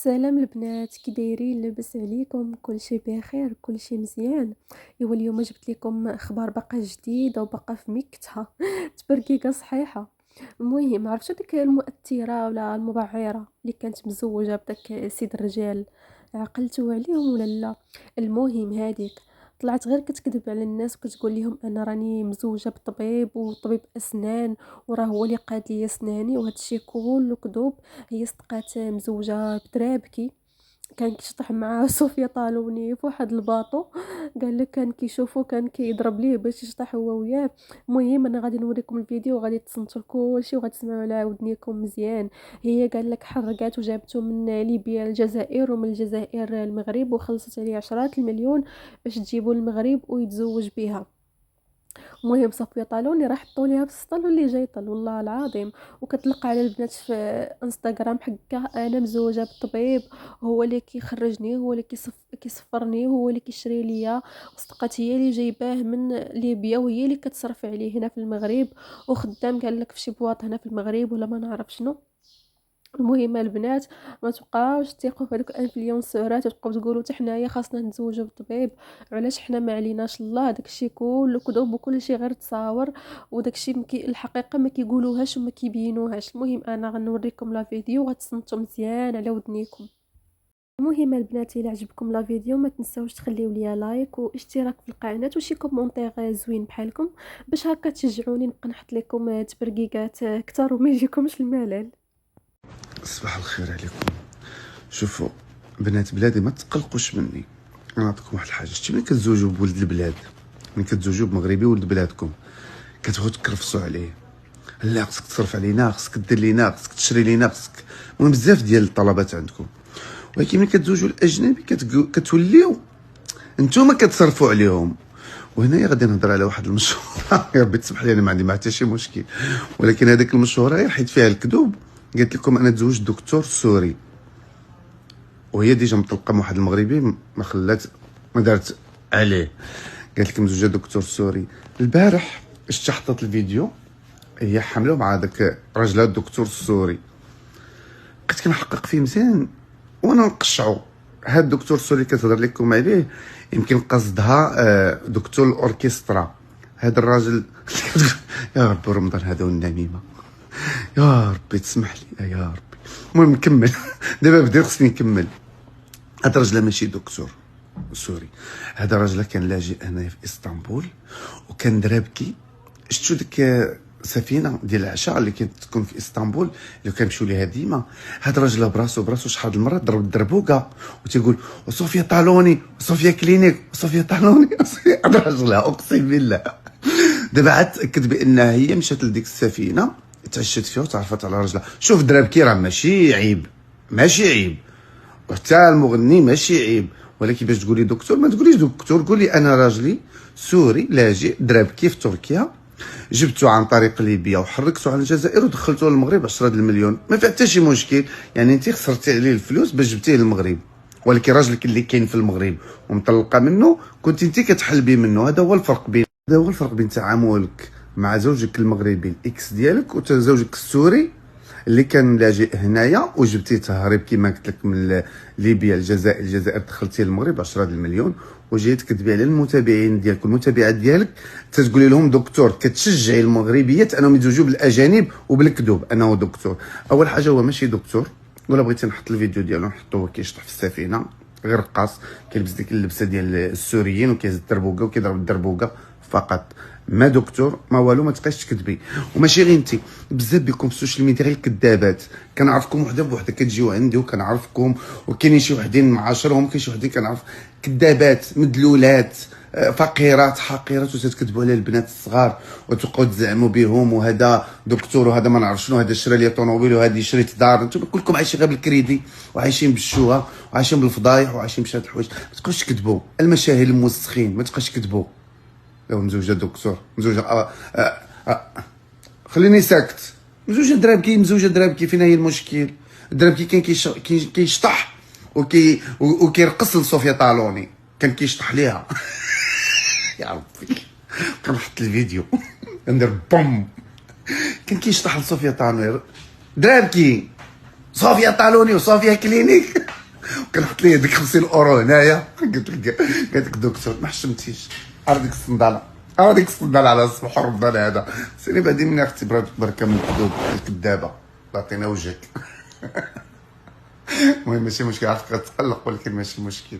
سلام البنات، كي دايرين؟ لاباس عليكم؟ كلشي بخير؟ كلشي مزيان؟ ايوا اليوم جبت لكم اخبار باقا جديده وباقا في ميكتها تبرقيقه صحيحه. المهم، عرفتوا ديك المؤثره ولا المبعره اللي كانت مزوجه بداك سيد الرجال؟ عقلتوا عليهم ولا لا؟ المهم هذيك طلعت غير كتكذب على الناس وكتقول لهم انا راني مزوجه بطبيب وطبيب اسنان، وراه هو اللي قاد لي اسناني، وهذا الشيء كله كذوب. هي صدقات مزوجة بدرابكي، كان كيشطح مع صوفيا طالوني في واحد الباطو. قال لك كان كيشوفو كان كيضرب ليه باش يشطح هو وياه. المهم انا غادي نوريكم الفيديو وغادي تصنتوا كلشي وغتسمعوا على ودنيكم مزيان. هي قال لك حرقات وجابته من ليبيا الجزائر، ومن الجزائر المغرب، وخلصت عليه عشرات المليون باش تجيبو المغرب ويتزوج بها. المهم صافي طالوني راح حطوا ليها في السطل واللي جاي طل والله العظيم. وكتلقى على البنات في انستغرام حكا انا مزوجه بالطبيب، هو اللي كيخرجني، هو اللي كيصفرني، هو اللي كيشري ليا. وصدقات هي اللي جايباه من ليبيا وهي اللي كتصرف عليه هنا في المغرب، وخدام قال لك في شي بواط هنا في المغرب ولا ما نعرف شنو. المهم البنات، ما تبقاوش تثيقوا في هذوك الانفلونسورات وتبقاو تقولوا حتى حنايا خاصنا نتزوجوا بالطبيب. علاش حنا ما عليناش الله؟ داكشي كله كذوب وكلشي غير تصاور، وداكشي الحقيقه ما كيقولوهاش وما كيبينوهاش. المهم انا غنوريكم لا فيديو وغتصنتوا مزيان على ودنيكم. المهم البنات، الى عجبكم لا فيديو ما تنساوش تخليو ليا لايك واشتراك في القناه وشي كومونتير زوين بحالكم، باش هكا تشجعوني نبقى نحط لكم تبرقيقات اكثر وما يجيكمش الملل. صباح الخير عليكم. شوفوا بنات بلادي، ما تقلقوش مني. انا نعطيكم واحد الحاجه. شتي ملي كتزوجوا بولد البلاد، ملي كتزوجوا بمغربي ولد بلادكم، كتبغيو تكرفصوا عليه. لا، خصك تصرف علينا، خصك دير لينا، خصك تشري لينا، خصك المهم بزاف ديال الطلبات عندكم. ولكن ملي كتزوجوا الاجنبي كتوليو نتوما كتصرفوا عليهم. وهنايا غادي نهضر على واحد المشهور يا ربي تسمح لي، انا ما عندي مع حتى شي مشكل، ولكن هذيك المشهوره هي حيت فيها الكذوب. قالت لكم انا تزوجت دكتور سوري، وهي ديجا مطلقه من واحد المغربي، ما خلات ما دارت عليه. قالت لكم زوجة دكتور سوري. البارح شفت حطت الفيديو هي حامله مع داك راجلها الدكتور السوري. بقيت كنحقق فيه مزيان وانا نقشعو. هاد الدكتور السوري كتهضر لكم عليه يمكن قصدها دكتور الاوركسترا. هذا الراجل يا ربي رمضان هذا والنميمه، يا ربي تسمح لي يا ربي. المهم نكمل دابا بديت خصني نكمل. هذا الراجل ماشي دكتور سوري، هذا الراجل كان لاجئ هنايا في اسطنبول وكان درابكي. شفتوا ديك سفينه ديال العشاء اللي كانت تكون في اسطنبول اللي كنمشيو ليها ديما؟ هذا الراجل براسو شحال المره ضرب الدربوكه وتيقول وصوفيا طالوني وصوفيا كلينيك وصوفيا طالوني. هذا الراجل اقسم بالله. دابا عاد تاكد بان هي مشات لديك السفينه، تعشت فيها وتعرفت على راجلها. شوف درابكي راه ماشي عيب، ماشي عيب، وحتى المغني ماشي عيب، ولكن باش تقولي دكتور ما تقوليش دكتور، قولي انا راجلي سوري لاجئ درابكي في تركيا، جبته عن طريق ليبيا وحركته على الجزائر ودخلته للمغرب 10 المليون. ما في حتى شي مشكل، يعني انت خسرتي عليه الفلوس باش جبتيه للمغرب، ولكن راجلك اللي كاين في المغرب ومطلقه منه كنت انت كتحلبي منه. هذا هو الفرق بين تعاملك مع زوجك المغربي الاكس ديالك وزوجك السوري اللي كان لاجئ هنايا وجبتيه تهرب كما قلت لك من ليبيا الجزائر دخلتيه المغرب 10 المليون، وجاي تكذبي على المتابعين ديالك والمتابعات ديالك، تتقولي لهم دكتور، كتشجعي المغربيات انهم يتزوجوا بالاجانب وبالكذوب انه دكتور. اول حاجه هو ماشي دكتور، ولا بغيتي نحط الفيديو ديالو نحطو هو كيشطح في السفينه غير رقاص، كيلبس ديك اللبسه ديال السوريين وكيهز الدربوكه وكيضرب الدربوكه فقط. ما دكتور ما والو، ما تبقايش تكذبي. وماشي غير انت، بزاف بكم في السوشيال ميديا غير الكذابات. كنعرفكم وحده بوحده كتجيو عندي وكنعرفكم، وكاينين شي وحدين معاشرهم، كاين شي وحدين كنعرف. كذابات مدلولات فقيرات حقيرات، وتتكذبوا على البنات الصغار وتبقاو تزعموا بهم وهذا دكتور وهذا ما نعرف شنو، هذا شرى لي طوموبيل وهذه شريت دار. انتم كلكم عايشين غير بالكريدي وعايشين بالشوهه وعايشين بالفضايح وعايشين بشهاد الحوايج. ما تبقاوش تكذبوا المشاهير الموسخين، ما تبقاوش تكذبوا. لو مزوجه دكتور مزوجه خليني ساكت. مزوجه درابكي فينا هي المشكل؟ درابكي كان كيشطح وكيرقص لصوفيا طالوني، كان كيشطح ليها. يا ربي كنحط الفيديو ندير بوم. كان كيشطح لصوفيا طالوني درابكي، صوفيا طالوني وصوفيا كلينيك. وكنحط ليه ديك 50 اورو هنايا. قالت لك دكتور ما حشمتيش، ارا ديك الصنداله، ارا ديك الصنداله على الصبح رمضان هذا. سيري بعدين من اختي بركه من الكذوب الكذابه، عطينا وجهك. المهم ماشي مشكل، عرفتك غتقلق ولكن ماشي مشكل.